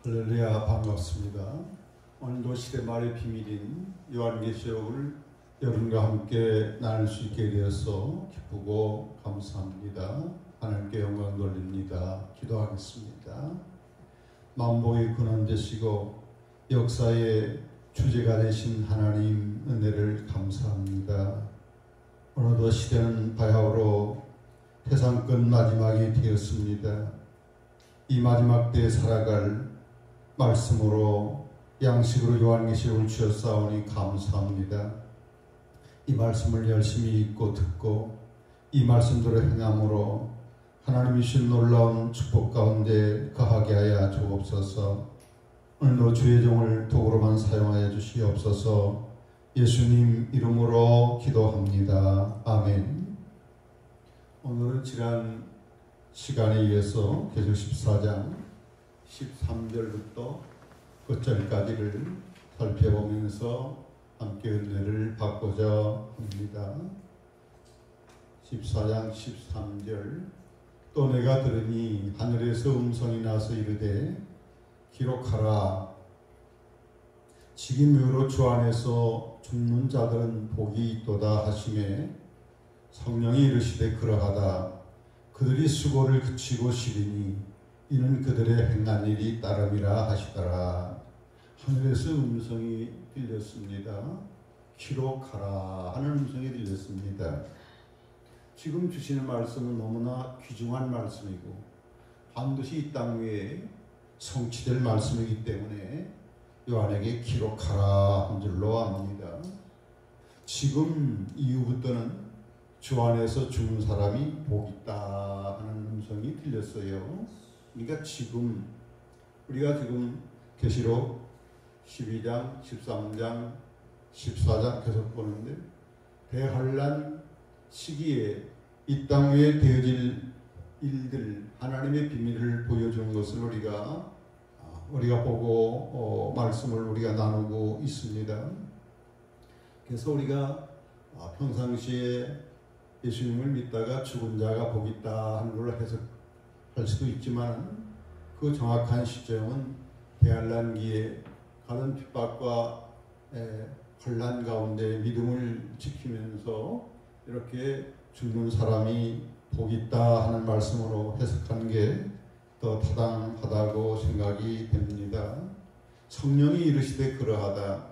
할렐루야, 반갑습니다. 오늘도 시대 말의 비밀인 요한계시록을 여러분과 함께 나눌 수 있게 되어서 기쁘고 감사합니다. 하나님께 영광 돌립니다. 기도하겠습니다. 만복의 근원 되시고 역사의 주제가 되신 하나님 은혜를 감사합니다. 오늘도 시대는 바야흐로 세상 끝 마지막이 되었습니다. 이 마지막 때에 살아갈 말씀으로 양식으로 요한계시록을 주셨사오니 감사합니다. 이 말씀을 열심히 읽고 듣고 이 말씀대로 행함으로 하나님이 주신 놀라운 축복 가운데 거하게 하여 주옵소서. 오늘도 주의 종을 도구로만 사용하여 주시옵소서. 예수님 이름으로 기도합니다. 아멘. 오늘은 지난 시간에 이어서 계시록 14장 13절부터 끝절까지를 살펴보면서 함께 은혜를 받고자 합니다. 14장 13절 또 내가 들으니 하늘에서 음성이 나서 이르되 기록하라. 지금 주 안에서 죽는 자들은 복이 있도다 하시매 성령이 이르시되 그러하다. 그들이 수고를 그치고 쉬리니 이는 그들의 행한 일이 따름이라 하시더라. 하늘에서 음성이 들렸습니다. 기록하라 하는 음성이 들렸습니다. 지금 주시는 말씀은 너무나 귀중한 말씀이고 반드시 이 땅 위에 성취될 말씀이기 때문에 요한에게 기록하라 한 줄로 압니다. 지금 이후부터는 주 안에서 죽은 사람이 복 있다 하는 음성이 들렸어요. 그러니까 지금 우리가 지금 계시록 12장, 13장, 14장 계속 보는데 대환란 시기에 이 땅 위에 되어질 일들 하나님의 비밀을 보여주는 것을 우리가 보고 말씀을 우리가 나누고 있습니다. 그래서 우리가 평상시에 예수님을 믿다가 죽은 자가 복 있다 하는 걸로 해석할 수도 있지만 그 정확한 시점은 대환란기에 가는 핍박과 환란 가운데 믿음을 지키면서 이렇게 죽는 사람이 복 있다 하는 말씀으로 해석하는 게 더 타당하다고 생각이 됩니다. 성령이 이르시되 그러하다.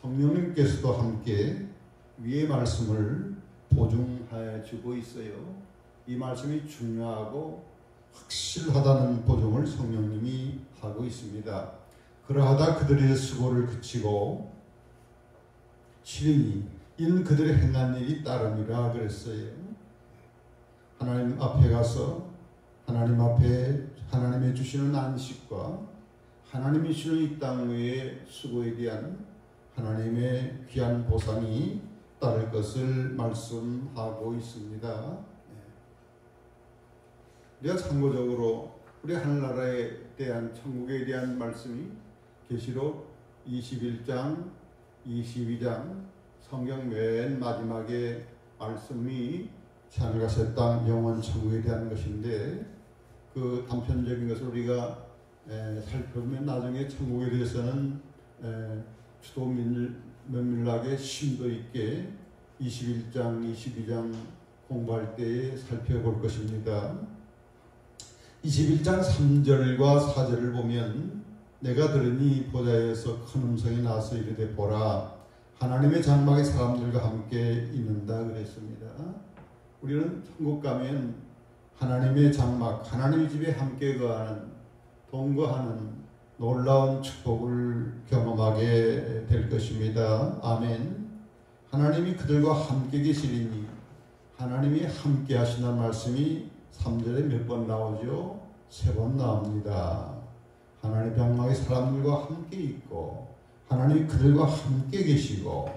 성령님께서도 함께 위의 말씀을 보증해 주고 있어요. 이 말씀이 중요하고 확실하다는 보증을 성령님이 하고 있습니다. 그러하다 그들의 수고를 그치고 쉬리니 이는 그들의 행한 일이 따름이라 그랬어요. 하나님 앞에 가서 하나님 앞에 하나님의 주시는 안식과 하나님이 주시는 이 땅 위의 수고에 대한 하나님의 귀한 보상이 따를 것을 말씀하고 있습니다. 우리가 참고적으로 우리 하늘나라에 대한 천국에 대한 말씀이 계시록 21장, 22장 성경 맨 마지막에 말씀이 하늘가세 땅 영원 천국에 대한 것인데 그 단편적인 것을 우리가 살펴보면 나중에 천국에 대해서는 주도 면밀하게 심도 있게 21장, 22장 공부할 때에 살펴볼 것입니다. 21장 3절과 4절을 보면 내가 들으니 보좌에서 큰 음성이 나서 이르되 보라 하나님의 장막이 사람들과 함께 있는다 그랬습니다. 우리는 천국 가면 하나님의 장막, 하나님의 집에 함께 거하는 동거하는 놀라운 축복을 경험하게 될 것입니다. 아멘. 하나님이 그들과 함께 계시리니 하나님이 함께 하시는 말씀이 3절에 몇 번 나오죠? 3번 나옵니다. 하나님의 장막이 사람들과 함께 있고 하나님이 그들과 함께 계시고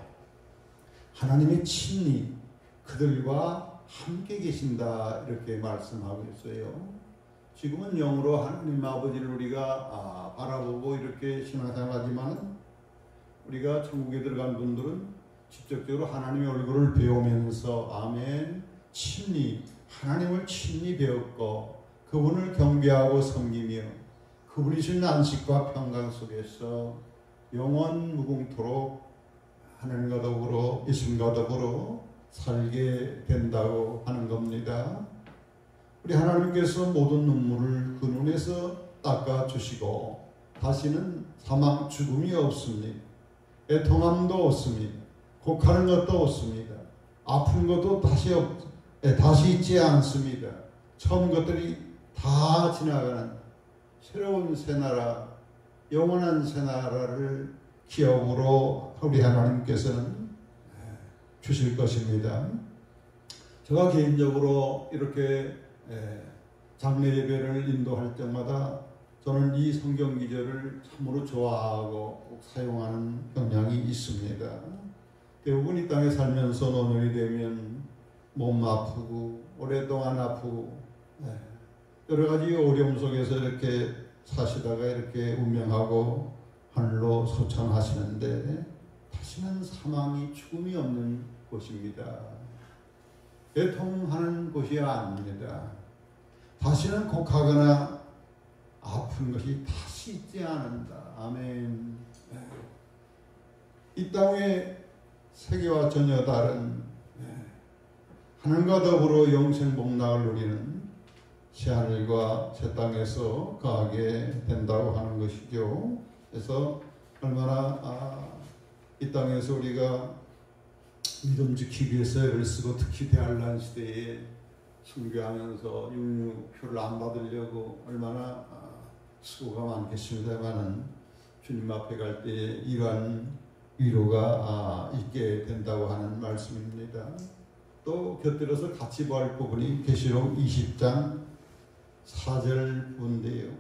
하나님의 친히 그들과 함께 계신다 이렇게 말씀하고 있어요. 지금은 영으로 하나님 아버지를 우리가 바라보고 이렇게 신앙생활하지만 우리가 천국에 들어간 분들은 직접적으로 하나님의 얼굴을 배우면서 아멘 친히 하나님을 친히 배웠고 그분을 경배하고 섬기며 그분이 주신 안식과 평강 속에서 영원 무궁토록 하나님과 더불어 예수님과 더불어 살게 된다고 하는 겁니다. 우리 하나님께서 모든 눈물을 그 눈에서 닦아주시고 다시는 사망 죽음이 없습니다. 애통함도 없습니다. 곡하는 것도 없습니다. 아픈 것도 다시 있지 않습니다. 처음 것들이 다 지나가는 새로운 새나라, 영원한 새나라를 기업으로 우리 하나님께서는 주실 것입니다. 제가 개인적으로 이렇게 장례 예배를 인도할 때마다 저는 이 성경 기절을 참으로 좋아하고 꼭 사용하는 경향이 있습니다. 대부분 이 땅에 살면서 노년이 되면 몸 아프고 오랫동안 아프고 여러 가지 어려움 속에서 이렇게 사시다가 이렇게 운명하고 하늘로 소천하시는데 다시는 사망이 죽음이 없는 곳입니다. 애통하는 곳이 아닙니다. 다시는 곡하거나 아픈 것이 다시 있지 않는다. 아멘. 이 땅의 세계와 전혀 다른 하늘과 더불어 영생 복락을 누리는 새하늘과 새 땅에서 거하게 된다고 하는 것이죠. 그래서 얼마나 이 땅에서 우리가 믿음 지키기 위해서 애를 쓰고 특히 대환란 시대에 순교하면서 육류표를 안 받으려고 얼마나 수고가 많겠습니다만은 주님 앞에 갈 때 이러한 위로가 있게 된다고 하는 말씀입니다. 또 곁들여서 같이 볼 부분이 계시록 20장 4절 부분인데요.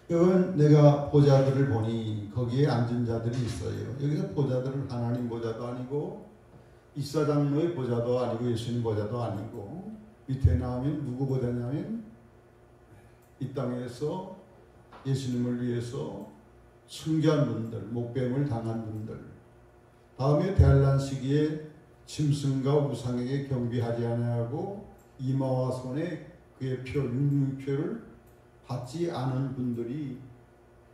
이건 내가 보좌들을 보니 거기에 앉은 자들이 있어요. 여기서 보좌들은 하나님 보좌도 아니고 이사장로의 보좌도 아니고 예수님 보좌도 아니고 밑에 나오면 누구 보좌냐면 이 땅에서 예수님을 위해서 순교한 분들, 목뱀을 당한 분들, 다음에 대환란 시기에 짐승과 우상에게 경배하지 아니하고 이마와 손에 그의 표, 육류표를 받지 않은 분들이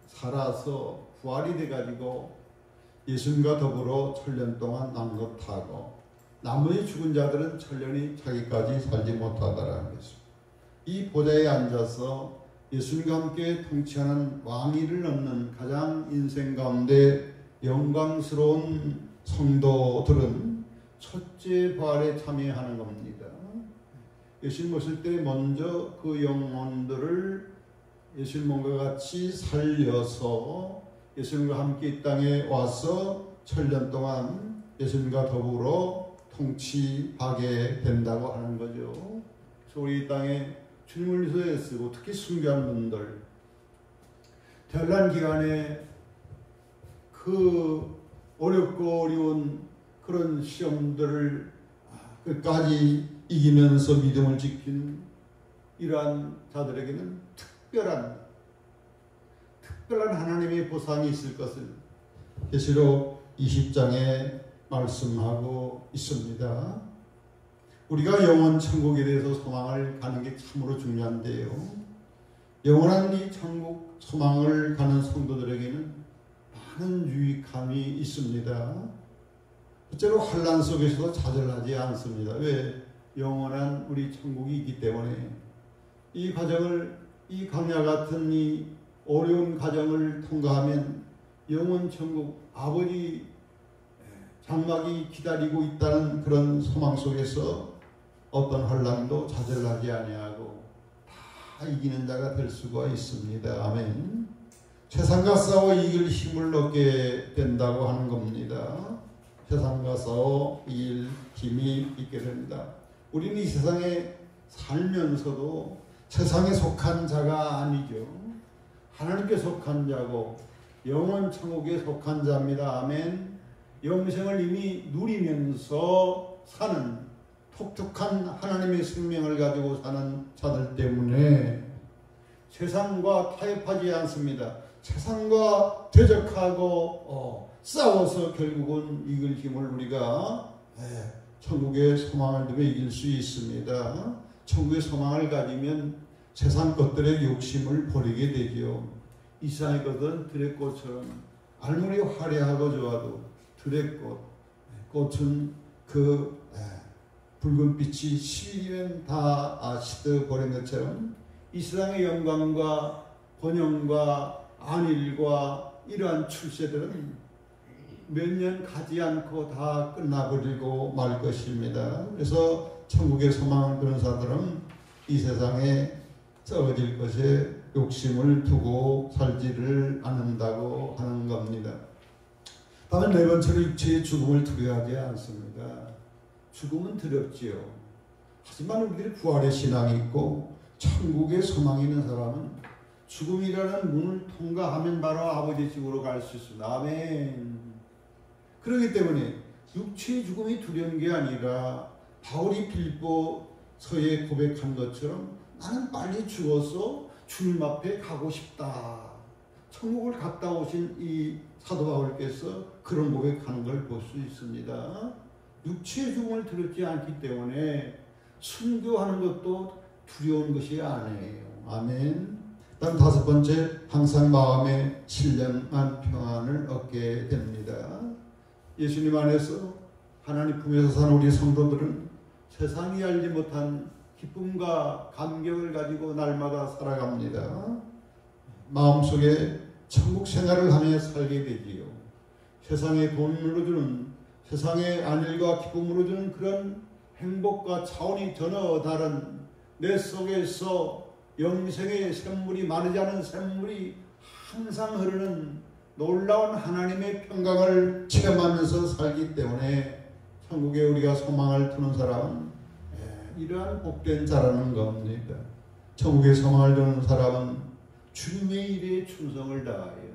살아서 부활이 돼가지고 예수님과 더불어 천년 동안 낭긋하고 나머지 죽은 자들은 천년이 자기까지 살지 못하더라는 것입니다. 이 보좌에 앉아서 예수님과 함께 통치하는 왕위를 얻는 가장 인생 가운데 영광스러운 성도들은 첫째 부활에 참여하는 겁니다. 예수님 오실 때 먼저 그 영혼들을 예수님 몸과 같이 살려서 예수님과 함께 이 땅에 와서 천년 동안 예수님과 더불어 통치하게 된다고 하는 거죠. 그래서 우리 이 땅에 주님을 위해서 애쓰고 특히 순교한 분들, 대환란 기간에 그 어렵고 어려운 그런 시험들을 끝까지 이기면서 믿음을 지킨 이러한 자들에게는 특별한 하나님의 보상이 있을 것을 계시록 20장에 말씀하고 있습니다. 우리가 영원 천국에 대해서 소망을 가는 게 참으로 중요한데요. 영원한 이 천국 소망을 가는 성도들에게는 많은 유익함이 있습니다. 첫째로 환난 속에서도 좌절하지 않습니다. 왜? 영원한 우리 천국이 있기 때문에 이 과정을, 이 강야 같은 이 어려운 과정을 통과하면 영원 천국 아버지 장막이 기다리고 있다는 그런 소망 속에서 어떤 환난도 좌절하지 아니하고 다 이기는 자가 될 수가 있습니다. 아멘. 세상과 싸워 이길 힘을 얻게 된다고 하는 겁니다. 세상과 싸워 이길 힘이 있게 됩니다. 우리는 이 세상에 살면서도 세상에 속한 자가 아니죠. 하나님께 속한 자고 영원 천국에 속한 자입니다. 아멘. 영생을 이미 누리면서 사는 독특한 하나님의 생명을 가지고 사는 자들 때문에 세상과 타협하지 않습니다. 세상과 대적하고 싸워서 결국은 이길 힘을 우리가 천국의 소망을 두고 이길 수 있습니다. 천국의 소망을 가지면 세상 것들의 욕심을 버리게 되지요. 이 세상의 것은 들의 꽃처럼 아무리 화려하고 좋아도 들의 꽃은 그 붉은 빛이 10일이면 다 시들버린 것처럼 이 세상의 영광과 번영과 안일과 이러한 출세들은 몇 년 가지 않고 다 끝나버리고 말 것입니다. 그래서 천국의 소망을 두는 사람들은 이 세상에 썩어질 것에 욕심을 두고 살지를 않는다고 하는 겁니다. 다만 네 번째로 육체의 죽음을 두려워하지 않습니다. 죽음은 두렵지요. 하지만 우리들이 부활의 신앙이 있고 천국의 소망이 있는 사람은 죽음이라는 문을 통과하면 바로 아버지 집으로 갈 수 있습니다. 아멘. 그렇기 때문에 육체의 죽음이 두려운 게 아니라 바울이 빌립보서에 고백한 것처럼 나는 빨리 죽어서 주님 앞에 가고 싶다. 천국을 갔다 오신 이 사도 바울께서 그런 고백하는 걸 볼 수 있습니다. 육체의 죽음을 두렵지 않기 때문에 순교하는 것도 두려운 것이 아니에요. 아멘. 다음 다섯 번째, 항상 마음에 신령한 평안을 얻게 됩니다. 예수님 안에서 하나님 품에서 사는 우리 성도들은 세상이 알지 못한 기쁨과 감격을 가지고 날마다 살아갑니다. 마음속에 천국 생활을 하며 살게 되지요. 세상의 돈으로 주는, 세상의 안일과 기쁨으로 주는 그런 행복과 차원이 전혀 다른 내 속에서 영생의 샘물이 마르지 않은 샘물이 항상 흐르는 놀라운 하나님의 평강을 체험하면서 살기 때문에 천국에 우리가 소망을 두는 사람은 이러한 복된 자라는 겁니다. 천국에 소망을 두는 사람은 주님의 일에 충성을 다하여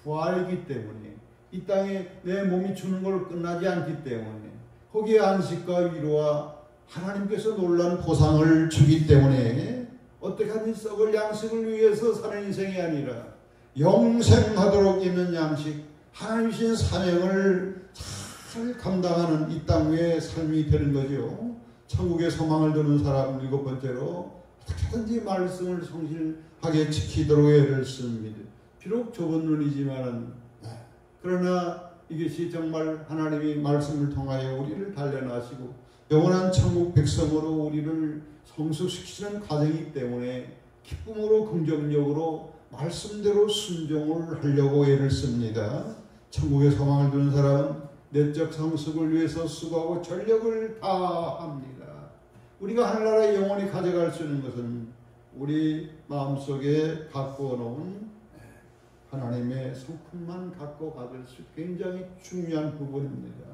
부활이기 때문에 이 땅에 내 몸이 주는 걸 끝나지 않기 때문에 거기에 안식과 위로와 하나님께서 놀라운 보상을 주기 때문에 어떻게 하든 썩을 양식을 위해서 사는 인생이 아니라 영생하도록 있는 양식, 하나님 주신 사명을 잘 감당하는 이 땅 위의 삶이 되는 거죠. 천국의 소망을 두는 사람 일곱 번째로 어떻게든지 말씀을 성실하게 지키도록 애를 씁니다. 비록 좁은 눈이지만은 그러나 이것이 정말 하나님이 말씀을 통하여 우리를 단련하시고 영원한 천국 백성으로 우리를 성숙시키는 과정이기 때문에 기쁨으로 긍정적으로 말씀대로 순종을 하려고 애를 씁니다. 천국의 소망을 두는 사람은 내적 성숙을 위해서 수고하고 전력을 다합니다. 우리가 하늘나라에 영원히 가져갈 수 있는 것은 우리 마음속에 갖고 놓은 하나님의 성품만 갖고 가질 수 굉장히 중요한 부분입니다.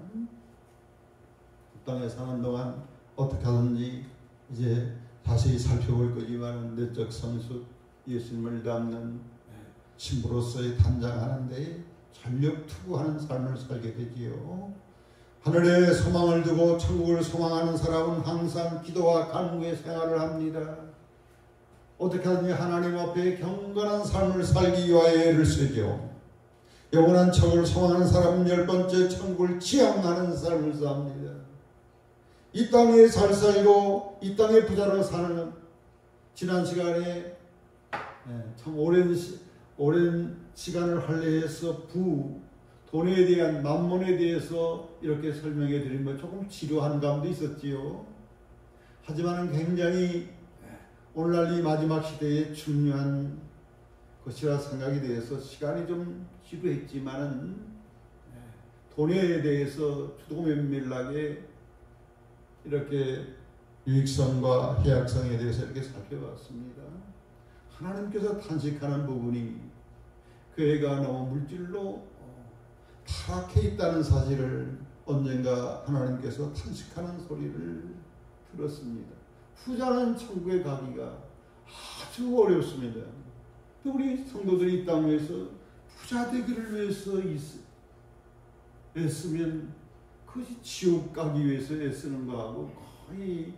땅에 사는 동안 어떻게 하든지 이제 자세히 살펴볼 거지만 내적 성숙, 예수님을 닮는 신부로서의 단장하는 데에 전력 투구하는 삶을 살게 되지요. 하늘에 소망을 두고 천국을 소망하는 사람은 항상 기도와 간구의 생활을 합니다. 어떻게 하든지 하나님 앞에 경건한 삶을 살기 위하여 애를 쓰죠. 영원한 천국을 소망하는 사람은 열 번째 천국을 지향하는 삶을 삽니다. 이 땅에 잘 살고 이 땅에 부자로 사는 지난 시간에 참 오랜 시간을 할애해서 돈에 대한 만몬에 대해서 이렇게 설명해 드린 것 조금 지루한 감도 있었지요. 하지만 굉장히 오늘날 이 마지막 시대에 중요한 것이라 생각이 돼서 시간이 좀 지루했지만은 돈에 대해서 주도면밀하게 이렇게 유익성과 해악성에 대해서 이렇게 살펴봤습니다. 하나님께서 탄식하는 부분이 그 애가 너무 물질로 타락해 있다는 사실을 언젠가 하나님께서 탄식하는 소리를 들었습니다. 부자는 천국에 가기가 아주 어렵습니다. 또 우리 성도들이 이 땅에서 부자 되기를 위해서 애쓰면 그것이 지옥 가기 위해서 애쓰는 거하고 거의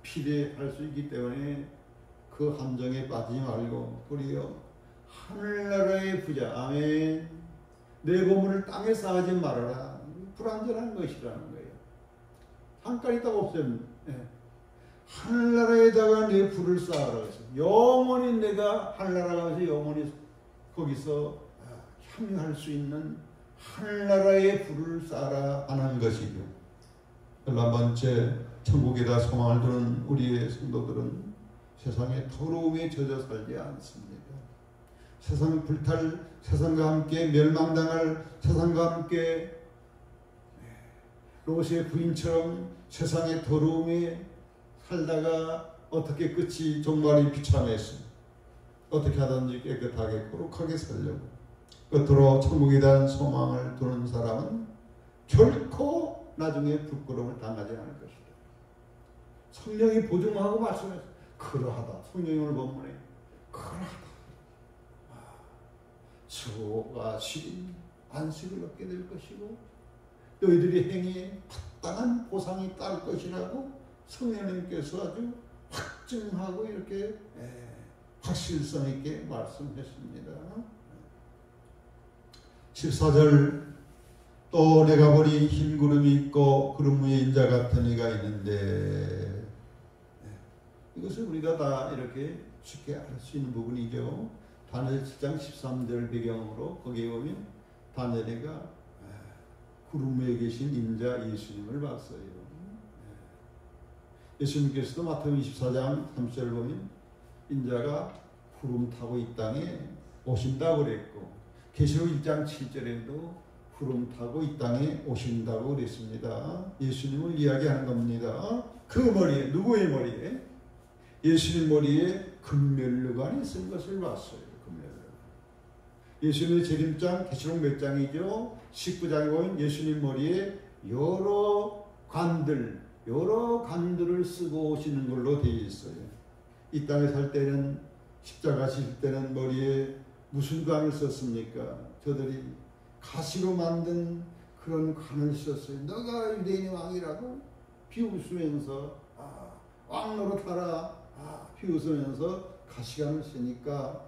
비례할 수 있기 때문에 그 함정에 빠지지 말고 도리어 하늘나라의 부자, 아멘, 내 보물을 땅에 쌓지 말아라. 불완전한 것이라는 거예요. 한가리 딱 없애면 하늘나라에다가 내 불을 쌓아라. 영원히 내가 하늘나라 가서 영원히 거기서 향유할 수 있는 하늘나라의 불을 쌓아라 하는 것이죠. 11번째, 천국에다 소망을 두는 우리의 성도들은 세상의 더러움에 젖어 살지 않습니다. 세상 불탈, 세상과 함께 멸망당할, 세상과 함께 롯의 부인처럼 세상의 더러움에 살다가 어떻게 끝이 종말이 비참했습니다. 어떻게 하든지 깨끗하게 거룩하게 살려고 끝으로 천국에 대한 소망을 두는 사람은 결코 나중에 부끄러움을 당하지 않을 것이다. 성령이 보증하고 말씀했어요. 그러하다. 성령이 오늘 본문에 그러하다. 수고가 쉬린 안식을 얻게 될 것이고 너희들이 행위에 마땅한 보상이 딸 것이라고 성령님께서 아주 확증하고 이렇게 확실성 있게 말씀했습니다. 14절 또 내가 보니 흰 구름이 있고 구름 위에 인자 같은 이가 있는데 이것을 우리가 다 이렇게 쉽게 알 수 있는 부분이죠. 다니엘 7장 13절 배경으로 거기에 보면 다니엘이가 구름 위에 계신 인자 예수님을 봤어요. 예수님께서도 마태복음 24장 30절을 보면 인자가 구름 타고 이 땅에 오신다고 그랬고 계시록 1장 7절에도 구름 타고 이 땅에 오신다고 그랬습니다. 예수님을 이야기하는 겁니다. 그 머리에, 누구의 머리에? 예수님 머리에 금면류관이 있을 것을 봤어요. 금면류관. 예수님의 재림장 계시록 몇 장이죠? 19장에 보면 예수님 머리에 여러 관들을 쓰고 오시는 걸로 되어 있어요. 이 땅에 살 때는 십자가 질 때는 머리에 무슨 관을 썼습니까? 저들이 가시로 만든 그런 관을 썼어요. 너가 유대인의 왕이라고 비웃으면서 왕 노릇하라 비웃으면서 가시관을 쓰니까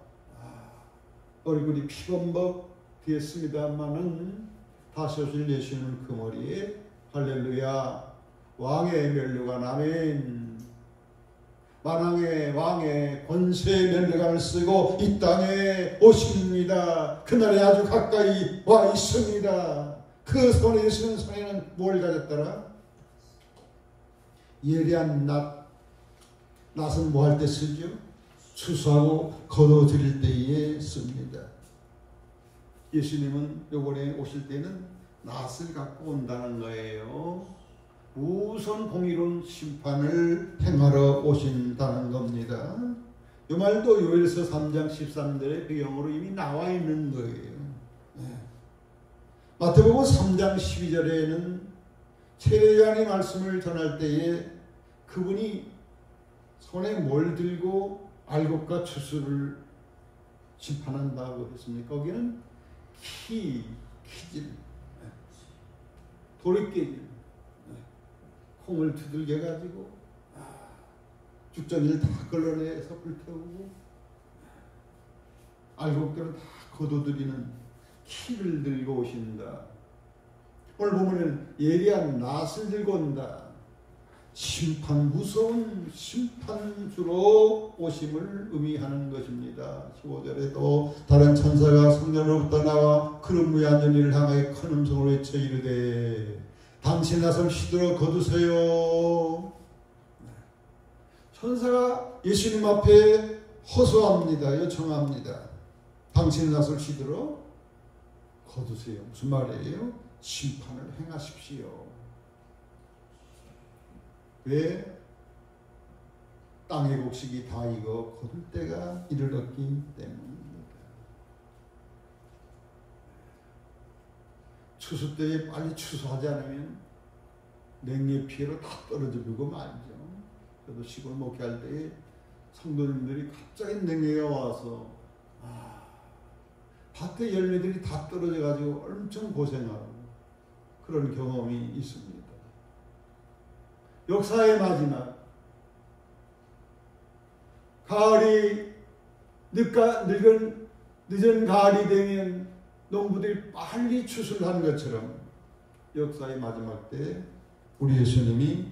얼굴이 피범벅 되었습니다마는 다시 오실 예수님은 그 머리에 할렐루야 왕의 면류관 아멘 만왕의 왕의 권세의 면류관을 쓰고 이 땅에 오십니다. 그날이 아주 가까이 와 있습니다. 그 손에 예수님 손에는 뭘 가졌더라? 예리한 낫은 뭐 할 때 쓰죠? 추수하고 거둬들일 때에 씁니다. 예수님은 이번에 오실 때는 낫을 갖고 온다는 거예요. 우선 공의로운 심판을 행하러 오신다는 겁니다. 이 말도 요엘서 3장 13절의 배경으로 이미 나와 있는 거예요. 마태복음 3장 12절에는 세례요한의 말씀을 전할 때에 그분이 손에 뭘 들고 알곡과 추수를 심판한다고 했습니까? 거기는 키질, 도리깨질, 콩을 두들겨가지고 죽전이를 다 걸러내서 불태우고 알곡들은 다 거둬들이는 키를 들고 오신다. 오늘 보면 예리한 낫을 들고 온다. 무서운 심판주로 오심을 의미하는 것입니다. 15절에 또 다른 천사가 성전으로부터 나와 구름 위에 앉은 이를 향하여 큰 음성으로 외쳐 이르되 당신 낫을 시들어 거두세요. 천사가 예수님 앞에 호소합니다. 요청합니다. 당신 낫을 시들어 거두세요. 무슨 말이에요? 심판을 행하십시오. 왜? 땅의 곡식이 다 익어 거둘 때가 이르렀기 때문입니다. 추수 때에 빨리 추수하지 않으면 냉해 피해로 다 떨어지고 말죠. 저도 시골 목회할 때에 성도님들이 갑자기 냉해가 와서 밭에 열매들이 다 떨어져가지고 엄청 고생하고 그런 경험이 있습니다. 역사의 마지막 가을이 늦은 가을이 되면 농부들이 빨리 추수를 하는 것처럼 역사의 마지막 때 우리 예수님이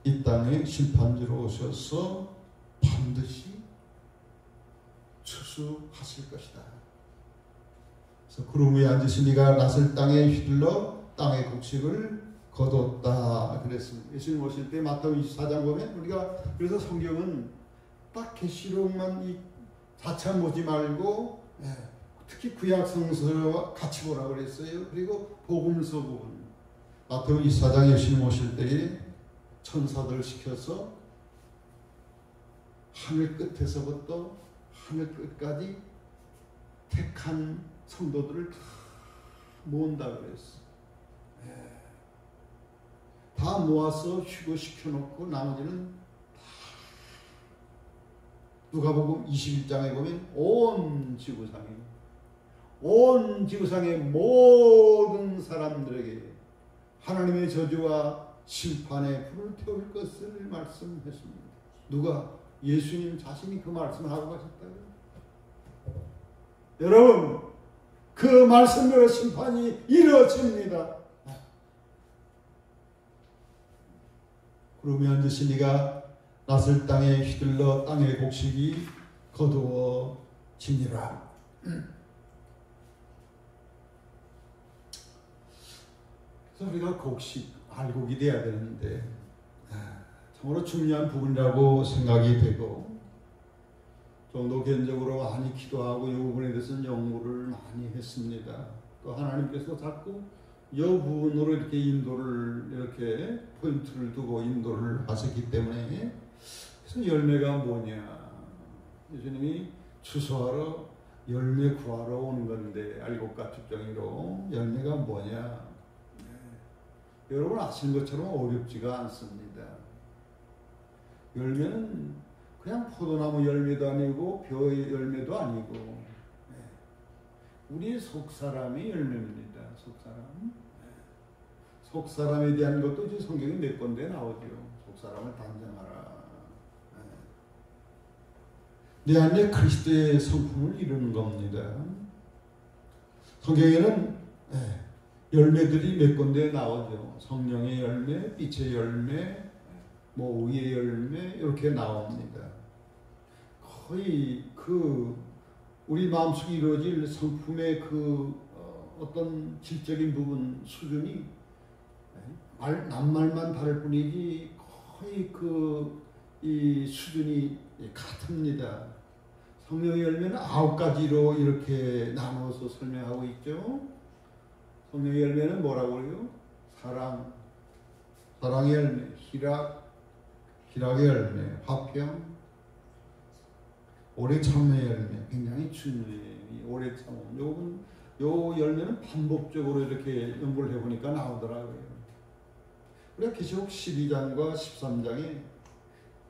이 땅에 심판주로 오셔서 반드시 추수하실 것이다. 그래서 구름 위에 앉으신 이가 낯을 땅에 휘둘러 땅의 곡식을 거뒀다 그랬습니다. 예수님 오실 때 마태복음 24장 보면 우리가 그래서 성경은 딱 계시록만 이 자차 보지 말고 특히 구약 성서와 같이 보라 그랬어요. 그리고 복음서 부분 마태복음 24장 예수님 오실 때에 천사들 시켜서 하늘 끝에서부터 하늘 끝까지 택한 성도들을 다 모은다 그랬어. 다 모아서 휴거시켜놓고 나머지는 다 누가복음 21장에 보면 온 지구상의 모든 사람들에게 하나님의 저주와 심판의 불을 태울 것을 말씀했습니다. 누가? 예수님 자신이 그 말씀을 하고 가셨다고요. 여러분, 그 말씀대로 심판이 이루어집니다. 구름에 앉으신 이가 낯을 땅에 휘둘러 땅의 곡식이 거두어지니라. 그래서 우리가 곡식, 알곡이 돼야 되는데 참으로 중요한 부분이라고 생각이 되고 좀더 개인적으로 많이 기도하고 이 부분에 대해서는 연구를 많이 했습니다. 또 하나님께서 자꾸 이 부분으로 이렇게 인도를 이렇게 포인트를 두고 인도를 하셨기 때문에 그래서 열매가 뭐냐 예수님이 추수하러 열매 구하러 오는 건데 알곡과 죽정이로 열매가 뭐냐 여러분 아시는 것처럼 어렵지가 않습니다. 열매는 그냥 포도나무 열매도 아니고 벼의 열매도 아니고 우리 속사람의 열매입니다. 속사람에 대한 것도 이제 성경에 몇 군데 나오죠. 속사람을 단정하라. 내 안에 그리스도의 성품을 이루는 겁니다. 성경에는 열매들이 몇 군데 나오죠. 성령의 열매, 빛의 열매, 뭐 의의 열매 이렇게 나옵니다. 거의 그 우리 마음속에 이루어질 성품의 그 어떤 질적인 부분 수준이 낱말만 다를 뿐이지 거의 이 수준이 같습니다. 성령의 열매는 9가지로 이렇게 나눠서 설명하고 있죠. 성령의 열매는 뭐라고 그래요? 사랑의 열매, 희락의 열매, 화평, 오래 참음의 열매, 굉장히 중요해요. 오래 참음. 요 열매는 반복적으로 이렇게 연구를 해보니까 나오더라고요. 우리가 계시록 12장과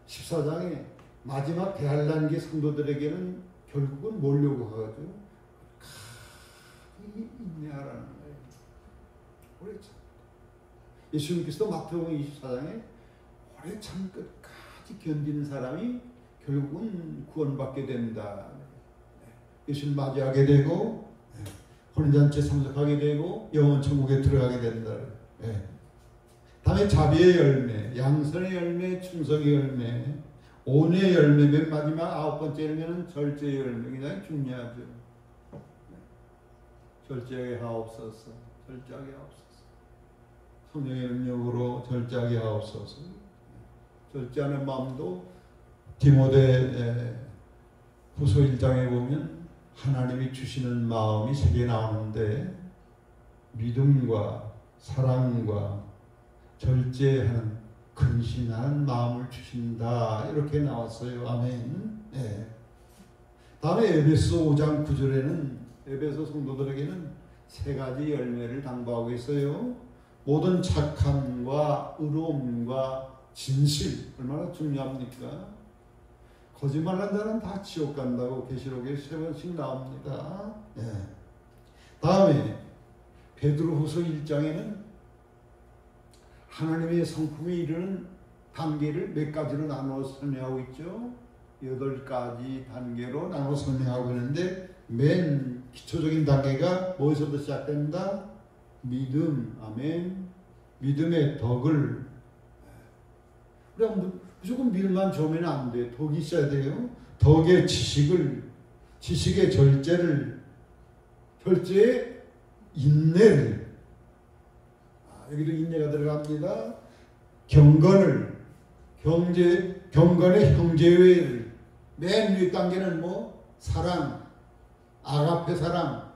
14장에 마지막 대환란기 성도들에게는 결국은 뭐려고 하죠? 인내하라는 거예요. 오래 참. 예수님께서 마태복음 24장에 오래 참 끝까지 견디는 사람이 결국은 구원받게 된다. 예수님 맞이하게 되고 혼인잔치에 참석하게 되고 영원 천국에 들어가게 된다. 다음에 자비의 열매, 양선의 열매, 충성의 열매, 온유의 열매, 맨 마지막 9번째 열매는 절제의 열매. 굉장히 중요하죠. 절제하게 하옵소서. 성령의 능력으로 절제하게 하옵소서. 절제하는 마음도 디모데 후서 1장에 보면 하나님이 주시는 마음이 3개 나오는데 믿음과 사랑과 절제하는 근신하는 마음을 주신다 이렇게 나왔어요. 아멘. 다음에 에베소 5장 9절에는 에베소 성도들에게는 3가지 열매를 당부하고 있어요. 모든 착함과 의로움과 진실 얼마나 중요합니까? 거짓말한 자는 다 지옥 간다고 계시록에 3번씩 나옵니다. 다음에 베드로후서 1장에는 하나님의 성품이 이르는 단계를 몇 가지로 나누어 설명하고 있죠. 8가지 단계로 나누어 설명하고 있는데 맨 기초적인 단계가 뭐에서부터 시작된다? 믿음, 아멘. 믿음의 덕을 우리가 무조건 밀만 좋으면 안 돼. 덕이 있어야 돼요. 덕의 지식의 절제의 인내를. 여기도 인내가 들어갑니다. 경건의 형제회를. 맨 위 단계는 사랑, 아가페 사랑,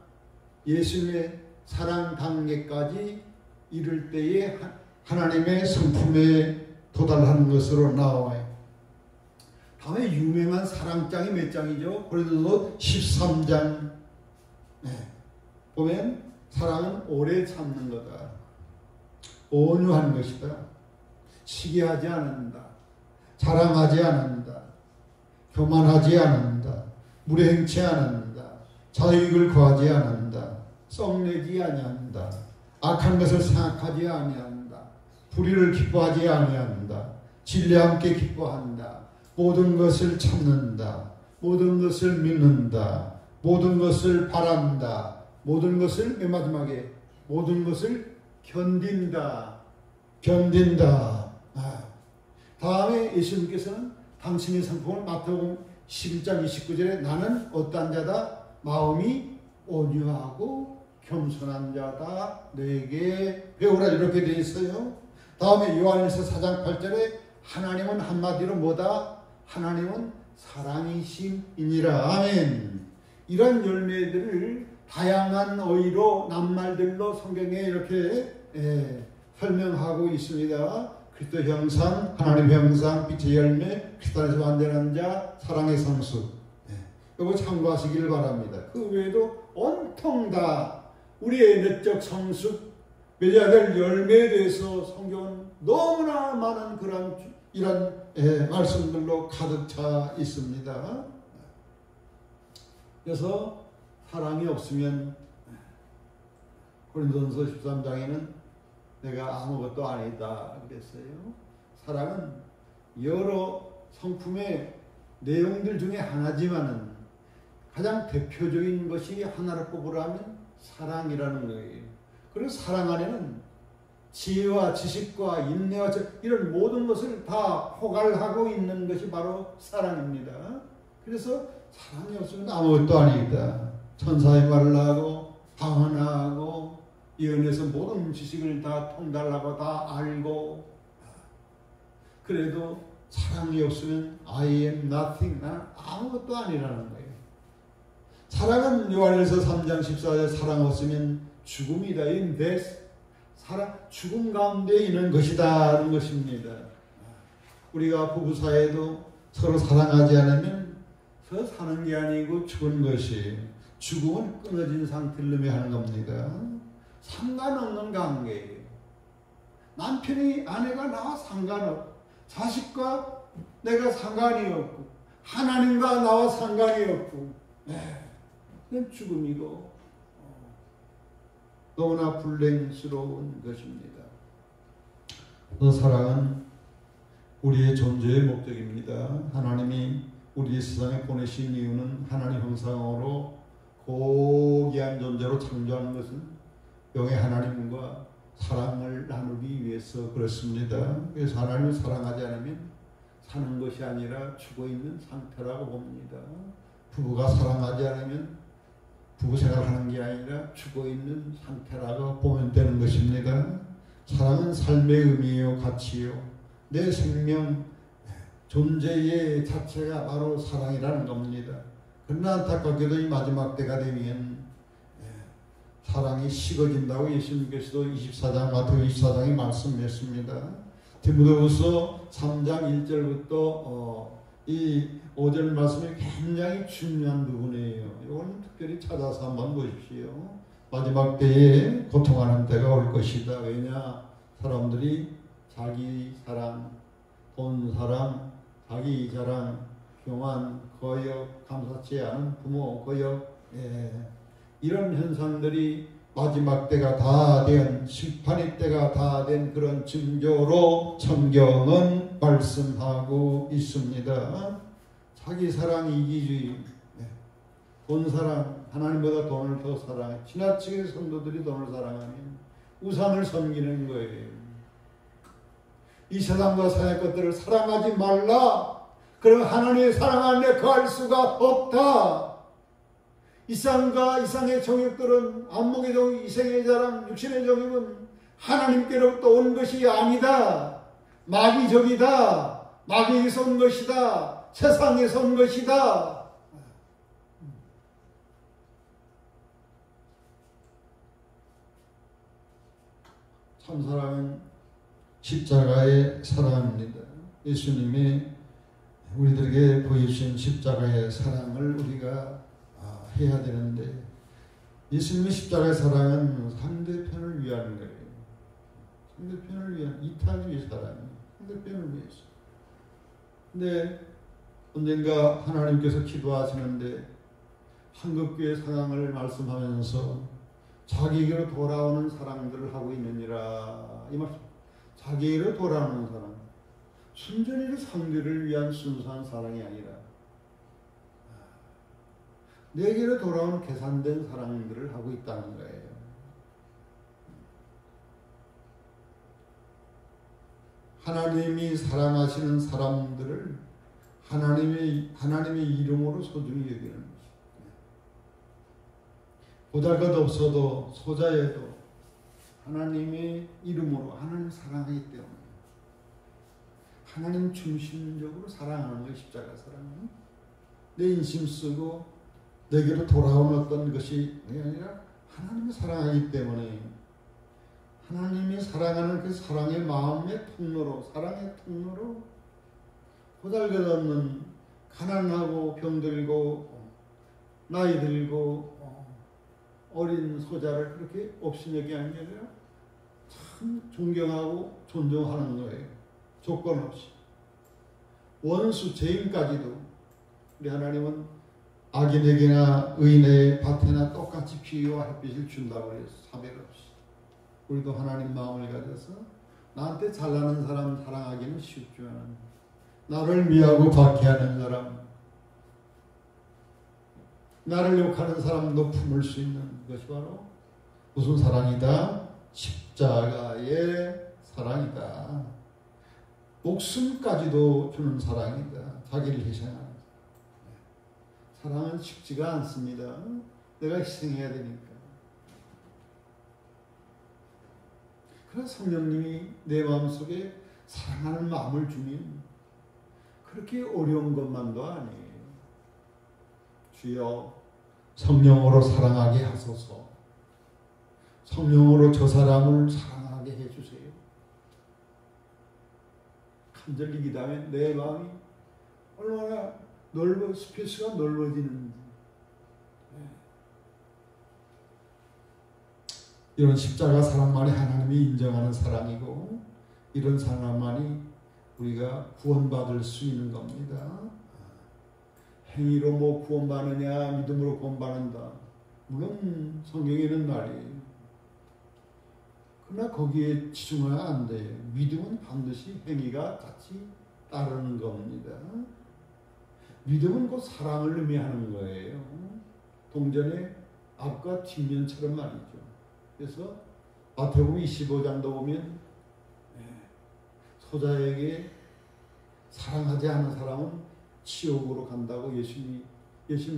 예수님의 사랑 단계까지 이를 때에 하나님의 성품에 도달하는 것으로 나와요. 다음에 유명한 사랑장이 몇 장이죠? 고린도서 13장. 보면 사랑은 오래 참는 거다. 온유한 것이다. 시기하지 않는다. 자랑하지 않는다. 교만하지 않는다. 무례행치 않는다. 자유익을 구하지 않는다. 썩내지 아니한다. 악한 것을 생각하지 아니한다. 불의를 기뻐하지 아니한다. 진리와 함께 기뻐한다. 모든 것을 참는다. 모든 것을 믿는다. 모든 것을 바란다. 모든 것을 맨 마지막에 모든 것을 견딘다. 다음에 예수님께서는 당신의 성품을 마태복음 11장 29절에 나는 어떠한 자다? 마음이 온유하고 겸손한 자다. 너에게 배우라. 이렇게 되어 있어요. 다음에 요한일서 4장 8절에 하나님은 한마디로 뭐다? 하나님은 사랑이심이니라. 아멘. 이런 열매들을 다양한 어휘로 낱말들로 성경에 이렇게 설명하고 있습니다. 그리스도 형상, 하나님 형상, 빛의 열매, 그리스도 안에서 완전한 자, 사랑의 성수. 이거 참고하시길 바랍니다. 그 외에도 온통 다 우리의 내적 성숙, 맺어야 될 열매에 대해서 성경은 너무나 많은 이런 말씀들로 가득 차 있습니다. 그래서 사랑이 없으면 고린도전서 13장에는 내가 아무것도 아니다 그랬어요. 사랑은 여러 성품의 내용들 중에 하나지만은 가장 대표적인 것이 하나를 꼽으라면 사랑이라는 거예요. 그리고 사랑 안에는 지혜와 지식과 인내와 이런 모든 것을 다 포괄하고 있는 것이 바로 사랑입니다. 그래서 사랑이 없으면 아무것도 아니다. 천사의 말을 하고 방언하고 예언에서 모든 지식을 다 통달하고 다 알고, 그래도 사랑이 없으면 I am nothing, 난 아무것도 아니라는 거예요. 사랑은 요한일서 3장 14절 사랑 없으면 죽음이다. in death. 죽음 가운데 있는 것이다 하는 것입니다. 우리가 부부 사이에도 서로 사랑하지 않으면 서로 사는 게 아니고 죽은 것이, 죽음은 끊어진 상태를 의미하는 겁니다. 상관없는 관계예요. 남편이 아내가 나와 상관없고, 자식과 내가 상관이 없고, 하나님과 나와 상관이 없고, 그건 죽음이고 너무나 불행스러운 것입니다. 사랑은 우리의 존재의 목적입니다. 하나님이 우리 세상에 보내신 이유는 하나님 형상으로 고귀한 존재로 창조하는 것은 영의 하나님과 사랑을 나누기 위해서 그렇습니다. 그래서 하나님을 사랑하지 않으면 사는 것이 아니라 죽어있는 상태라고 봅니다. 부부가 사랑하지 않으면 부부 생활하는 게 아니라 죽어있는 상태라고 보면 되는 것입니다. 사랑은 삶의 의미요, 가치요, 내 생명, 존재의 자체가 바로 사랑이라는 겁니다. 그러나 안타깝게도 이 마지막 때가 되면 사랑이 식어진다고 예수님께서도 24장, 마태복음 24장에 말씀했습니다. 디모데후서 3장 1절부터 이 5절 말씀이 굉장히 중요한 부분이에요. 이건 특별히 찾아서 한번 보십시오. 마지막 때에 고통하는 때가 올 것이다. 왜냐? 사람들이 자기 사랑, 돈 사랑, 자기 자랑, 교만, 거역, 감사치 않은 부모, 거역, 이런 현상들이 마지막 때가 다 된, 심판의 때가 다 된 그런 징조로 성경은 말씀하고 있습니다. 자기 사랑, 이기주의, 돈 사랑, 하나님보다 돈을 더 사랑해. 지나치게 성도들이 돈을 사랑하면 우상을 섬기는 거예요. 이 세상과 세상의 것들을 사랑하지 말라. 그럼 하나님의 사랑 안에 거할 수가 없다. 이 세상과 이 세상의 정욕들은, 안목의 정욕, 이생의 자랑, 육신의 정욕은 하나님께로부터 온 것이 아니다. 마귀적이다. 마귀에게서 온 것이다. 세상에서 온 것이다. 참 사랑은 십자가의 사랑입니다. 예수님이 우리들에게 보여주신 십자가의 사랑을 우리가 해야 되는데, 예수님의 십자가의 사랑은 상대편을 위한 거예요. 상대편을 위한, 이타를 위해 사랑이에요. 상대편을 위해서. 근데 언젠가 하나님께서 기도하시는데 한국교회 상황을 말씀하면서 자기에게로 돌아오는 사랑들을 하고 있느니라, 이 말씀. 자기에게로 돌아오는 사랑, 순전히 상대를 위한 순수한 사랑이 아니라 내게로 돌아오는 계산된 사랑들을 하고 있다는 거예요. 하나님이 사랑하시는 사람들을 하나님의 이름으로 소중히 여기는 것입니다. 보잘것없어도 소자에도 하나님의 이름으로 하나님 사랑하기 때문에 하나님 중심적으로 사랑하는 것이 십자가 사랑은 내 인심 쓰고 내게로 돌아온 어떤 것이 아니라 하나님을 사랑하기 때문에 하나님이 사랑하는 그 사랑의 마음의 통로로, 사랑의 통로로 보잘것없는 가난하고 병들고 나이 들고 어린 소자를 그렇게 업신여기 하는 게 아니라 참 존경하고 존중하는 거예요. 조건 없이. 원수, 죄인까지도 우리 하나님은 악인에게나 의인의 밭에나 똑같이 비유와 햇빛을 준다고 해서 차별 없이. 우리도 하나님 마음을 가져서 나한테 잘나는 사람 사랑하기는 쉽지만 나를 미워하고 박해하는 사람, 나를 욕하는 사람도 품을 수 있는 것이 바로 무슨 사랑이다? 십자가의 사랑이다. 목숨까지도 주는 사랑이다. 자기를 희생하는 사랑은 쉽지가 않습니다. 내가 희생해야 되니까. 그래서 성령님이 내 마음속에 사랑하는 마음을 주면 그렇게 어려운 것만도 아니에요. 주여 성령으로 사랑하게 하소서. 성령으로 저 사람을 사랑하게 해주세요. 간절히 기도하면 내 마음이 얼마나 스페이스가 넓어지는지. 이런 십자가 사랑만이 하나님이 인정하는 사랑이고, 이런 사랑만이 우리가 구원받을 수 있는 겁니다. 행위로 뭐 구원받느냐, 믿음으로 구원받는다. 물론 성경에는 말이에요. 그러나 거기에 치중하면 안 돼요. 믿음은 반드시 행위가 같이 따르는 겁니다. 믿음은 곧 사랑을 의미하는 거예요. 동전의 앞과 뒷면처럼 말이죠. 그래서 마태복음 25장도 보면 소자에게 사랑하지 않은 사람은 지옥으로 간다고 예수님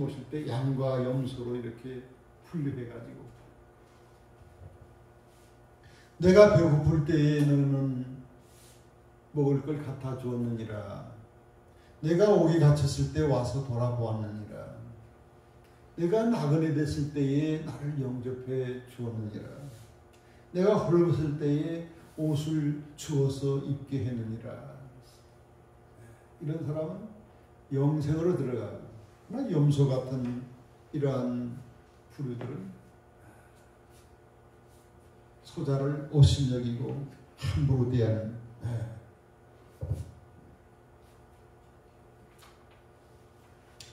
오실 때 양과 염소로 이렇게 분류해가지고, 내가 배고플 때에 너는 먹을 걸 갖다 주었느니라. 내가 옥에 갇혔을 때 와서 돌아보았느니라. 내가 나그네 됐을 때에 나를 영접해 주었느니라. 내가 헐벗을 때에 옷을 주어서 입게 했느니라. 이런 사람은 영생으로 들어가고, 그러나 염소 같은 이러한 부류들은 소자를 오신여기고 함부로 대하는.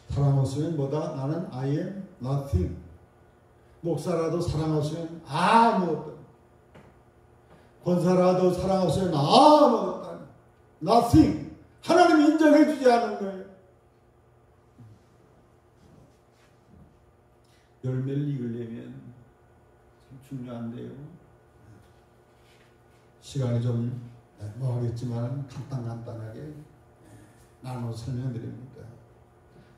사랑 없으면 뭐다? 나는 I am nothing. 목사라도 사랑 없으면 아무것도. 권사라도 사랑 없으면 아무것도. nothing. 하나님이 인정해 주지 않은 거예요. 열매를 익으려면 참 중요한데요. 시간이 좀 뭐 하겠지만 간단하게 나눠 설명드립니다.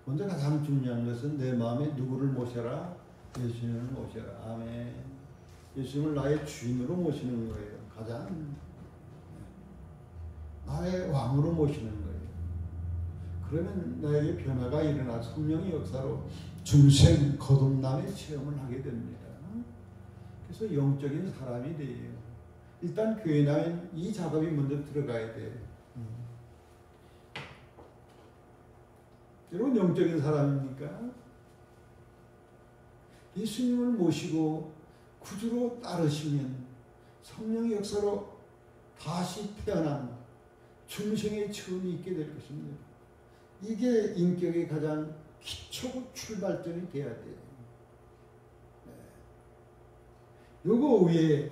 먼저 가장 중요한 것은 내 마음에 누구를 모셔라? 예수님을 모셔라. 아멘. 예수님을 나의 주인으로 모시는 거예요. 가장 나의 왕으로 모시는 거예요. 그러면 나에게 변화가 일어나 성령의 역사로 중생 거듭남의 체험을 하게 됩니다. 그래서 영적인 사람이 돼요. 일단 교회 나면 이 작업이 먼저 들어가야 돼요. 여러분 영적인 사람입니까? 예수님을 모시고 구주로 따르시면 성령의 역사로 다시 태어난 중생의 체험이 있게 될 것입니다. 이게 인격의 가장 기초 출발점이 돼야 돼요. 요거 위에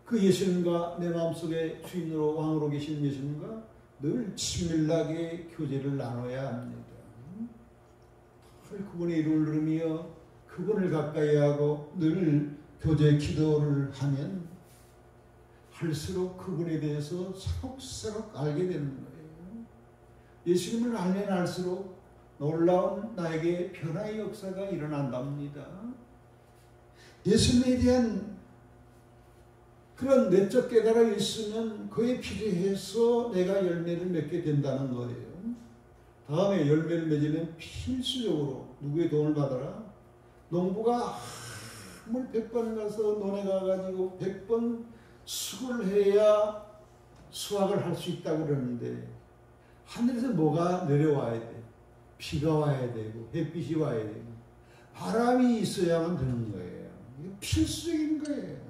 그 예수님과 내 마음속에 주인으로 왕으로 계신 예수님과 늘 친밀하게 교제를 나눠야 합니다. 그분의 이름을 누르며 그분을 가까이 하고 늘 교제 기도를 하면 할수록 그분에 대해서 차곡차곡 알게 되는 거예요. 예수님을 알면 알수록 놀라운 나에게 변화의 역사가 일어난답니다. 예수님에 대한 그런 내적 깨달음이 있으면 그에 비례해서 내가 열매를 맺게 된다는 거예요. 다음에 열매를 맺으면 필수적으로 누구의 도움을 받아라? 농부가 한물 100번 가서 논에 가가지고 100번 수고를 해야 수확을 할 수 있다고 그러는데 하늘에서 뭐가 내려와야 돼? 비가 와야 되고 햇빛이 와야 되고 바람이 있어야만 되는 거예요. 이게 필수적인 거예요.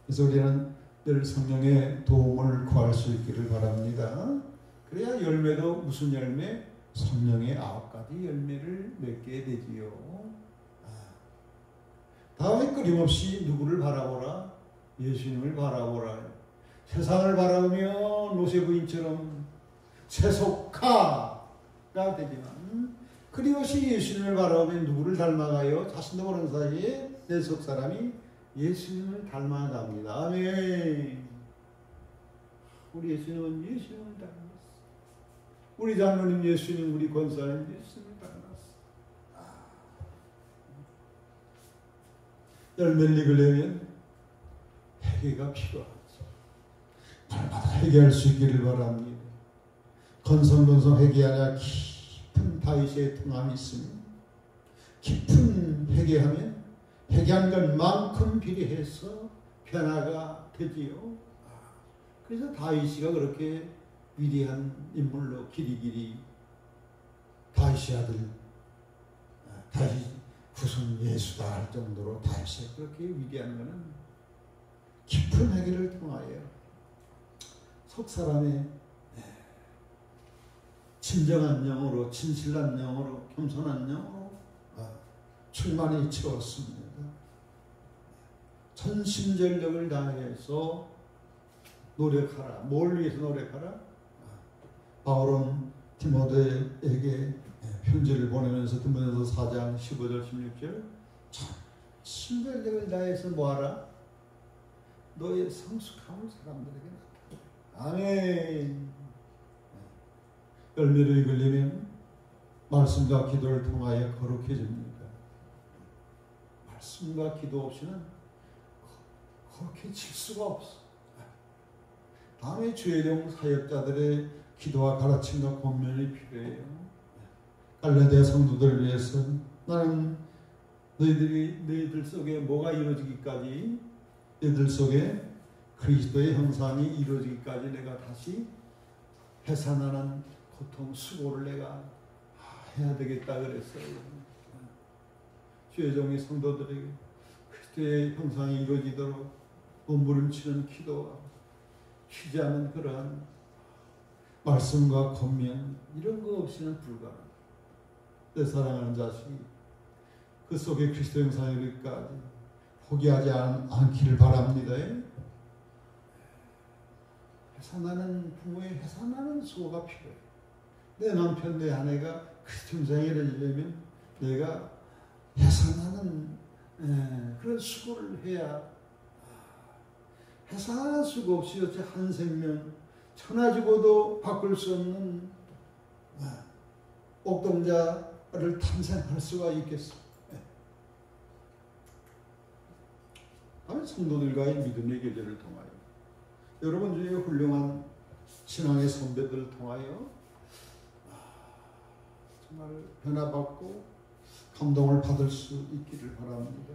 그래서 우리는 늘 성령의 도움을 구할 수 있기를 바랍니다. 그래야 열매도 무슨 열매? 성령의 9가지 열매를 맺게 되지요. 다음에 끊임없이 누구를 바라보라? 예수님을 바라보라. 세상을 바라보며 노세 부인처럼 세속화가 되지만 끊임없이 예수님을 바라보면 누구를 닮아가요? 자신도 모르는 사이에 내 속 사람이 예수님을 닮아갑니다. 아멘. 우리 예수님은 예수님을 닮았어. 우리 장로님 예수님, 우리 권사님 예수님을 닮았어. 열매를 읽으려면 회개가 필요하죠. 날마다 회개할 수 있기를 바랍니다. 건성건성 회개하냐 깊은 다윗의 통함이 있으니 깊은 회개하면 회개한 것만큼 비례해서 변화가 되지요. 그래서 다윗이가 그렇게 위대한 인물로 길이길이 다윗의 아들 다윗 후손 예수다 할 정도로 다윗이 그렇게 위대한 것은 깊은 회개를 통하여 속 사람의 진정한 영으로 진실한 영으로 겸손한 영으로 충만히 채웠습니다. 전심전력을 다해서 노력하라. 뭘 위해서 노력하라? 바울은 디모데에게 편지를 보내면서 디모데서 4장 15절 16절 전심전력을 다해서 뭐하라? 너의 성숙함을 사람들에게 나타내라. 아멘. 열매를 읽으려면 말씀과 기도를 통하여 거룩해집니다. 말씀과 기도 없이는 거룩해질 수가 없어. 다음에 주의령 사역자들의 기도와 가르침과 권면이 필요해요. 갈라디아 성도들을 위해서 나는 너희들 속에 뭐가 이루어지기까지 너희들 속에 그리스도의 형상이 이루어지기까지 내가 다시 해산하는 고통, 수고를 내가 해야 되겠다 그랬어요. 주의 종의 성도들에게 그리스도의 형상이 이루어지도록 몸부림치는 기도와 쉬지 않는 그러한 말씀과 권면 이런 거 없이는 불가능. 내 사랑하는 자식이 그 속에 그리스도 형상이 이르기까지 포기하지 않기를 바랍니다. 해산하는 부모의 해산하는 수고가 필요해. 내 남편, 내 아내가 그리스도 형상이 이루어지려면 내가 해산하는 그런 수고를 해야 해산할 수가 없이 어째 한 생명 천하 주고도 바꿀 수 없는 옥동자를 탄생할 수가 있겠어. 다음에 성도들과의 믿음의 교제를 통하여 여러분 중에 훌륭한 신앙의 선배들을 통하여 정말 변화받고 감동을 받을 수 있기를 바랍니다.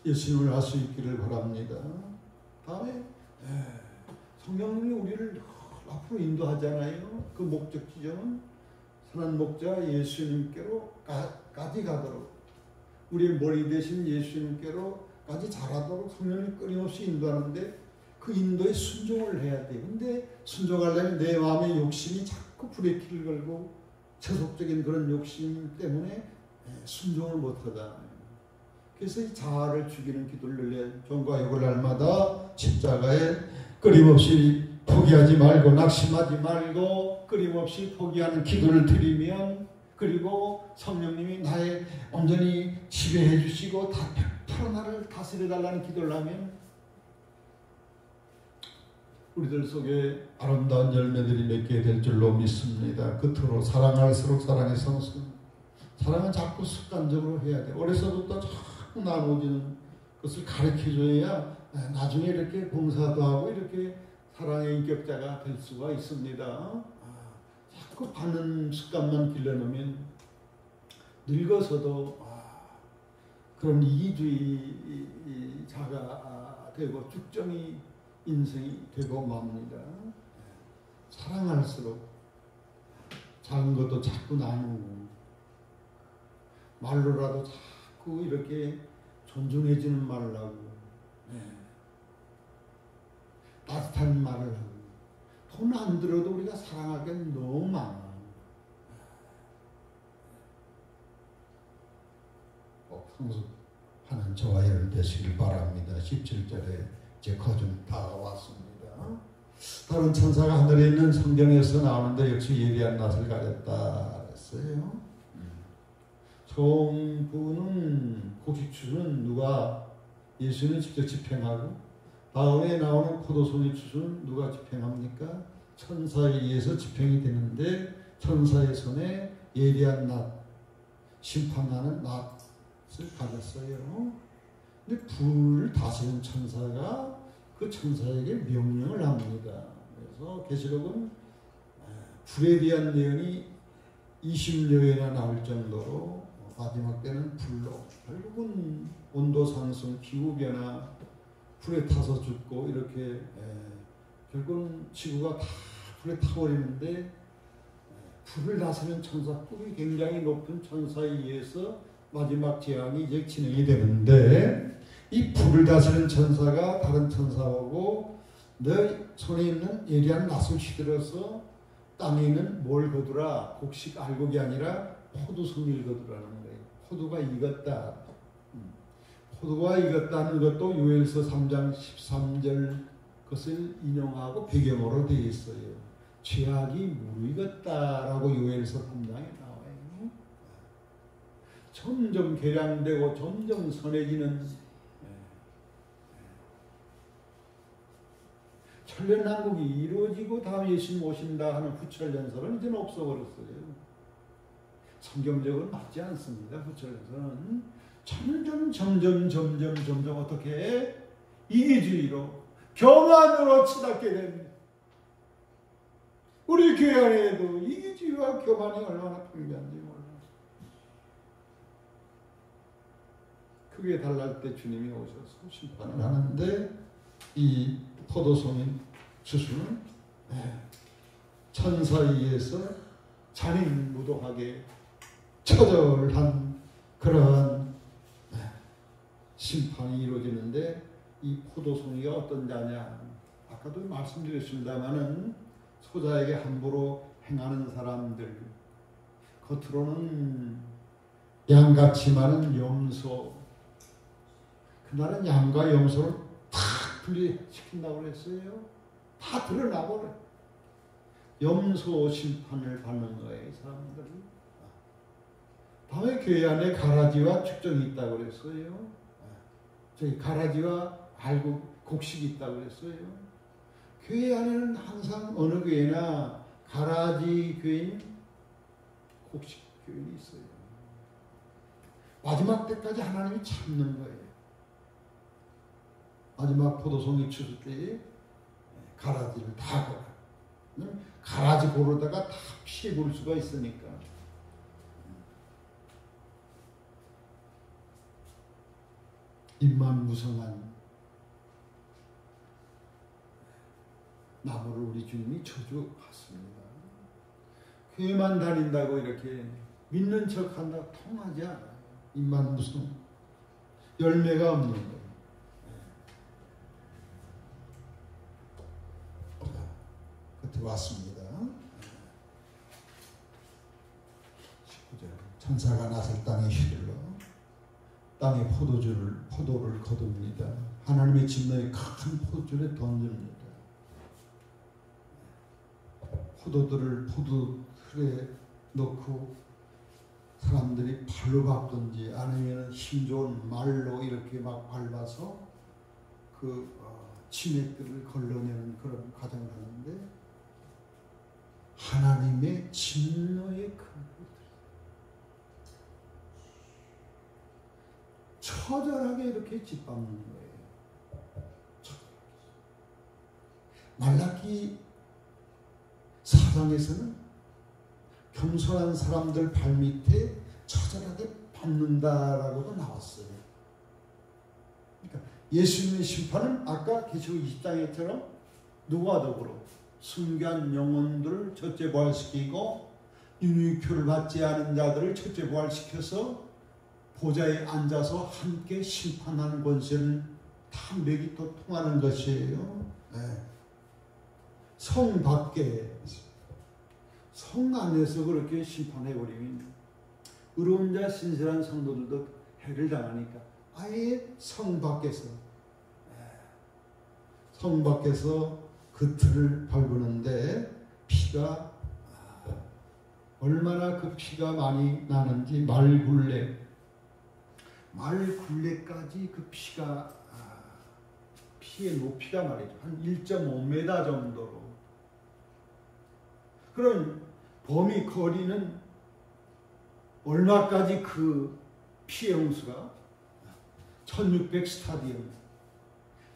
예수님을 알 수 있기를 바랍니다. 다음에 성령님이 우리를 앞으로 인도하잖아요. 그 목적 지점은 선한 목자 예수님께로까지 가도록 우리의 머리 대신 예수님께로까지 자라도록 성령이 끊임없이 인도하는데 그 인도에 순종을 해야 돼. 근데 순종하려면 내 마음의 욕심이 자꾸 브레이크를 걸고 세속적인 그런 욕심 때문에 순종을 못하잖아요. 그래서 이 자아를 죽이는 기도를 늘려 종과 욕을 날마다 십자가에 끊임없이 포기하지 말고 낙심하지 말고 끊임없이 포기하는 기도를 드리면 그리고 성령님이 나의 온전히 지배해 주시고 다 100% 나를 다스려 달라는 기도를 하면 우리들 속에 아름다운 열매들이 맺게 될 줄로 믿습니다. 끝으로 사랑할수록 사랑의 성수. 사랑은 자꾸 습관적으로 해야 돼. 어려서부터 자꾸 나눠지는 것을 가르쳐줘야 나중에 이렇게 봉사도 하고 이렇게 사랑의 인격자가 될 수가 있습니다. 자꾸 받는 습관만 길러놓으면 늙어서도 그런 이기주의자가 되고 쭉정이 인생이 되고 맙니다. 사랑할수록 작은 것도 자꾸 나누고 말로라도 자꾸 이렇게 존중해주는 말을 하고 따뜻한 말을 하고 돈 안 들어도 우리가 사랑할 게 너무 많아. 꼭 성숙하는 저와 여러분 되시길 바랍니다. 17절에 제 거좀 다 왔습니다. 다른 천사가 하늘에 있는 성경에서 나오는데 역시 예리한 낯을 가졌다 했어요. 성부는 곡식추수는 누가 예수는 직접 집행하고 다음에 나오는 포도송이 추수는 누가 집행합니까? 천사에 의해서 집행이 되는데 천사의 손에 예리한 낯, 심판하는 낯을 가졌어요. 근데 불을 다스리는 천사가 그 천사에게 명령을 합니다. 그래서 계시록은 불에 대한 내용이 20여회나 나올 정도로 마지막 때는 불로 결국은 온도 상승, 기후 변화, 불에 타서 죽고 이렇게 결국은 지구가 다 불에 타버리는데 불을 다스리는 천사, 급이 굉장히 높은 천사에 의해서 마지막 재앙이 이제 진행이 되는데 이 불을 다스리는 천사가 다른 천사하고 너 손에 있는 예리한 낫을 휘둘러서 땅에 있는 뭘 거두라, 곡식 알곡이 아니라 포도송이를 거두라는 거예요. 포도가 익었다. 포도가 익었다는 것도 요엘서 3장 13절 것을 인용하고 배경으로 되어 있어요. 죄악이 무르익었다라고 요엘서 3장에 나와요. 점점 개량되고 점점 선해지는 천년왕국이 이루어지고 다음 예수님 오신다 하는 후천연설은 이제는 없어버렸어요. 성경적으로 맞지 않습니다. 후천연설은 점점 어떻게 이기주의로 교만으로 치닫게 됩니다. 우리 교회 안에도 이기주의와 교만이 얼마나 풍부한지 몰라요. 크게 달랄 때 주님이 오셔서 심판을 하는데 이 포도송인 추수는 천사에 의해서 잔인무도하게 처절한 그러한 심판이 이루어지는데 이 포도송이가 어떤 자냐, 아까도 말씀드렸습니다마는 소자에게 함부로 행하는 사람들, 겉으로는 양같이 많은 염소, 그날은 양과 염소를 다 분리시킨다고 그랬어요. 다 드러나버려. 염소 심판을 받는 거예요, 이 사람들이. 다음에 교회 안에 가라지와 축정이 있다고 그랬어요. 저희 가라지와 알곡, 곡식이 있다고 그랬어요. 교회 안에는 항상 어느 교회나 가라지 교인, 곡식 교인이 있어요. 마지막 때까지 하나님이 참는 거예요. 마지막 포도송이 추수 때에 가라지를 다 고라. 가라지 고르다가 다 피해 볼 수가 있으니까. 입만 무성한 나무를 우리 주님이 저주했습니다. 교회만 다닌다고 이렇게 믿는 척 한다고 통하지 않아요. 입만 무성, 열매가 없는 거예요. 끝에 왔습니다. 19절. 천사가 낫을 땅에 휘둘러 땅에 포도를 거둡니다. 하나님의 진노에 큰 포도줄에 던집니다. 포도들을 포도틀에 넣고 사람들이 발로 밟든지 아니면 힘 좋은 말로 이렇게 막 밟아서 그 진액들을 걸러내는 그런 과정을 하는데 하나님의 진노의 큰 포도들 처절하게 이렇게 짓밟는 거예요. 말라기 4장에서는 겸손한 사람들 발밑에 처절하게 밟는다라고도 나왔어요. 그러니까 예수님의 심판은 아까 계시록 20장에처럼 누구와 더불어 순교한 영혼들을 첫째 부활시키고 윤유교를 받지 않은 자들을 첫째 부활시켜서 보좌에 앉아서 함께 심판하는 권세는 다 맥이 또 통하는 것이에요. 네. 성 밖에, 성 안에서 그렇게 심판해버리면 의로운 자 신실한 성도들도 해를 당하니까 아예 성 밖에서 그 틀을 밟는데 피가 얼마나 그 피가 많이 나는지 말굴레까지 그 피가 피의 높이가 말이죠. 한 1.5m 정도로. 그런 범위 거리는 얼마까지 그 피의 홍수가 1600 스타디움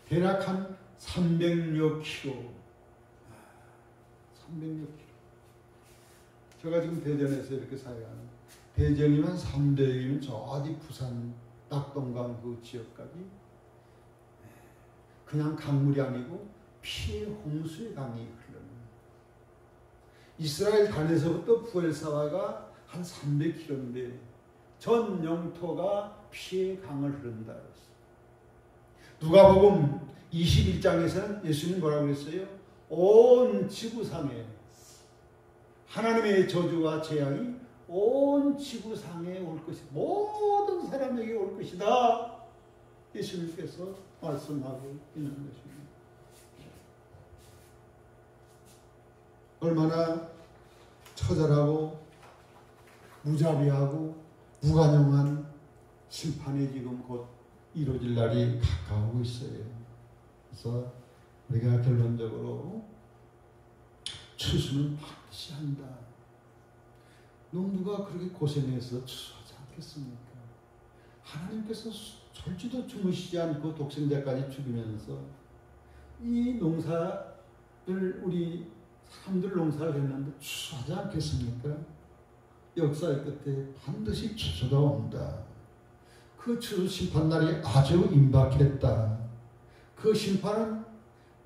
대략 한 300여 킬로 300여 킬로 제가 지금 대전에서 이렇게 사역하는 대전이면 300이면 저 어디 부산 낙동강 그 지역까지 그냥 강물이 아니고 피의 홍수의 강이 흐르는 이스라엘 단에서부터 부엘사와가 한 300km인데 전 영토가 피의 강을 흐른다 그랬어요. 누가복음 21장에서는 예수님 뭐라고 그랬어요? 온 지구상에 하나님의 저주와 재앙이 온 지구상에 올 것이다. 모든 사람에게 올 것이다. 예수님께서 말씀하고 있는 것입니다. 얼마나 처절하고 무자비하고 무관용한 심판이 지금 곧 이루어질 날이 가까우고 있어요. 그래서 우리가 결론적으로 추수는 반드시 한다. 농부가 그렇게 고생해서 추수하지 않겠습니까? 하나님께서 졸지도 주무시지 않고 독생자까지 죽이면서 이 농사를 우리 사람들 농사를 했는데 추수하지 않겠습니까? 역사의 끝에 반드시 추수가 온다. 그 추수 심판날이 아주 임박했다. 그 심판은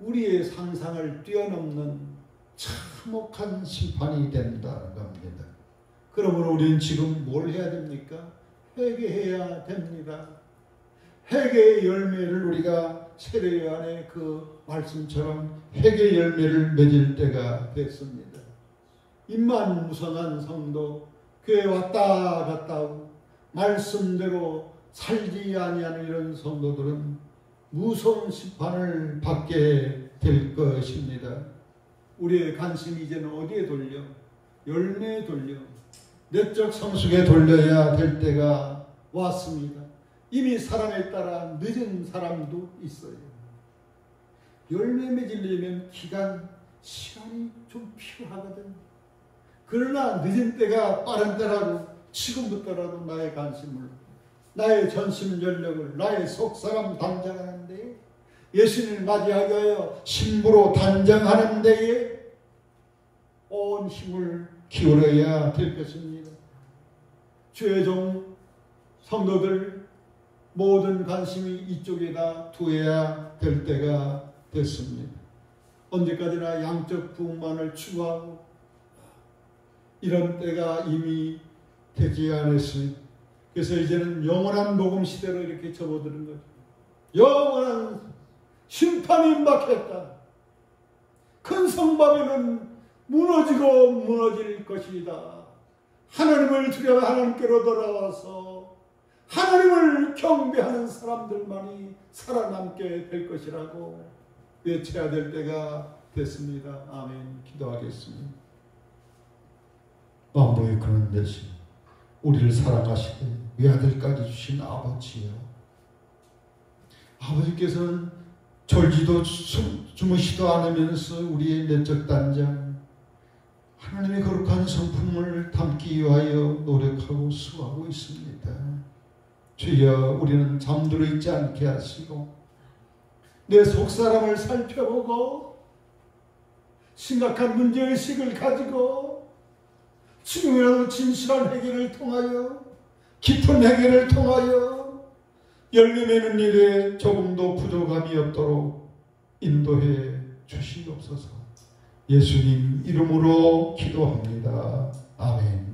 우리의 상상을 뛰어넘는 참혹한 심판이 된다는 겁니다. 그러므로 우리는 지금 뭘 해야 됩니까? 회개해야 됩니다. 회개의 열매를 우리가 세례요한의 그 말씀처럼 회개의 열매를 맺을 때가 됐습니다. 입만 무성한 성도, 교회 왔다 갔다 하고 말씀대로 살지 아니하는 이런 성도들은 무서운 심판을 받게 될 것입니다. 우리의 관심이 이제는 어디에 돌려? 열매에 돌려 내적 성숙에 돌려야 될 때가 왔습니다. 이미 사람에 따라 늦은 사람도 있어요. 열매 맺으려면 시간이 좀 필요하거든. 그러나 늦은 때가 빠른 때라도 지금부터라도 나의 관심을, 나의 전심 전력을, 나의 속사람 단장하는 데에, 예수님을 맞이하게 하여 신부로 단장하는 데에 온 힘을 기울여야 될 것입니다. 주의 종 성도들 모든 관심이 이쪽에다 두어야 될 때가 됐습니다. 언제까지나 양적 부흥만을 추구하고 이런 때가 이미 되지 않았습니다. 그래서 이제는 영원한 복음 시대로 이렇게 접어드는 거죠. 영원한 심판이 임박했다. 큰 성바벨은 무너지고 무너질 것이다. 하나님을 두려워 하나님께로 돌아와서 하나님을 경배하는 사람들만이 살아남게 될 것이라고 외쳐야 될 때가 됐습니다. 아멘. 기도하겠습니다. 만물의 그런 대신 우리를 사랑하시되 외아들까지 주신 아버지여, 아버지께서는 졸지도 주무시도 않으면서 우리의 내적 단장, 하나님의 거룩한 성품을 담기 위하여 노력하고 수고하고 있습니다. 주여, 우리는 잠들어 있지 않게 하시고 내 속사람을 살펴보고 심각한 문제의식을 가지고 지금이라도 진실한 회개를 통하여, 깊은 회개를 통하여 열매 맺는 일에 조금도 부족함이 없도록 인도해 주시옵소서. 예수님 이름으로 기도합니다. 아멘.